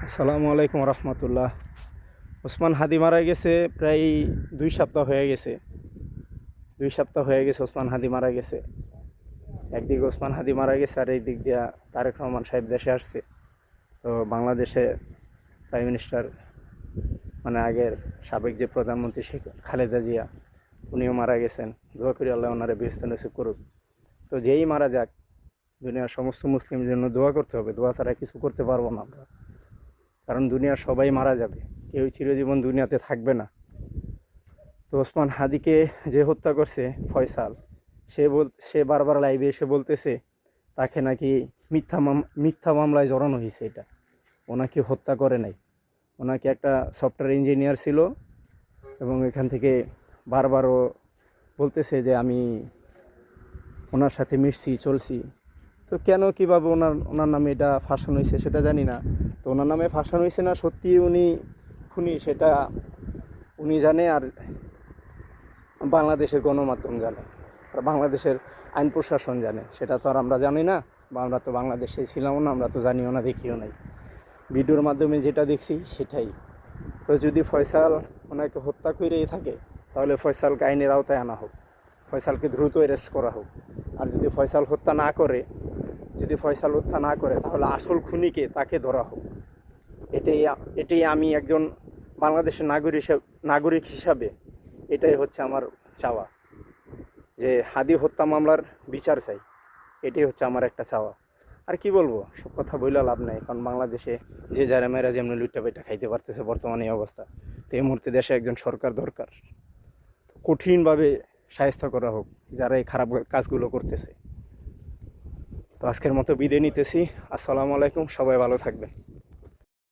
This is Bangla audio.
আসসালামু আলাইকুম রহমতুল্লাহ। ওসমান হাদি মারা গেছে প্রায় 2 সপ্তাহ হয়ে গেছে। 2 সপ্তাহ হয়ে গেছে ওসমান হাদি মারা গেছে। একদিকে ওসমান হাদি মারা গেছে আর এই দিক দিয়া তারেক রহমান সাহেব দেশে আসছে। তো বাংলাদেশে প্রাইম মিনিস্টার মানে আগের সাবেক যে প্রধানমন্ত্রী শেখ খালেদা জিয়া উনিও মারা গেছেন। দোয়া করি আল্লাহ ওনারে বেহেশতে নসিব করুক। তো যেই মারা যাক, দুনিয়ার সমস্ত মুসলিমের জন্য দোয়া করতে হবে। দোয়া ছাড়া কিছু করতে পারবো না আমরা, কারণ দুনিয়ার সবাই মারা যাবে, কেউ চিরজীবন দুনিয়াতে থাকবে না। তো ওসমান হাদিকে যে হত্যা করছে ফয়সাল, সে বারবার লাইভে এসে বলতেছে তাকে নাকি মিথ্যা মামলায় জড়ানো হয়েছে। এটা ওনাকে হত্যা করে নাই, ওনাকে একটা সফটওয়্যার ইঞ্জিনিয়ার ছিল এবং এখান থেকে বারবারও বলতেছে যে আমি ওনার সাথে মিশছি চলছি। তো কেন কীভাবে ওনার নামে এটা ফাঁসানো হয়েছে সেটা জানি না। তো ওনার নামে ফাঁসানো হয়েছে না সত্যি উনি খুনি সেটা উনি জানে, আর বাংলাদেশের গণমাধ্যম জানে, আর বাংলাদেশের আইন প্রশাসন জানে। সেটা তো আর আমরা জানি না, বা আমরা তো বাংলাদেশে ছিলামও না, আমরা তো জানিও না, দেখিও নাই। ভিডিওর মাধ্যমে যেটা দেখছি সেটাই। তো যদি ফয়সাল ওনাকে হত্যা করেই থাকে তাহলে ফয়সালকে আইনের আওতায় আনা হোক, ফয়সালকে দ্রুত অ্যারেস্ট করা হোক। আর যদি ফয়সাল হত্যা না করে তাহলে আসল খুনিকে তাকে ধরা হোক। এটাই আমি একজন বাংলাদেশের নাগরিক হিসাবে এটাই হচ্ছে আমার চাওয়া, যে হাদি হত্যা মামলার বিচার চাই। এটাই হচ্ছে আমার একটা চাওয়া। আর কি বলবো, সব কথা বইলা লাভ নাই, কারণ বাংলাদেশে যে যারা মেয়েরা যেমন লুইটা পেটা খাইতে পারতেছে বর্তমানে এই অবস্থা। তো এই মুহূর্তে দেশে একজন সরকার দরকার, তো কঠিনভাবে শায়েস্তা করা হোক যারা এই খারাপ কাজগুলো করতেছে। তো আজকের মতো বিদায় নিতেছি। আসসালামু আলাইকুম, সবাই ভালো থাকবেন।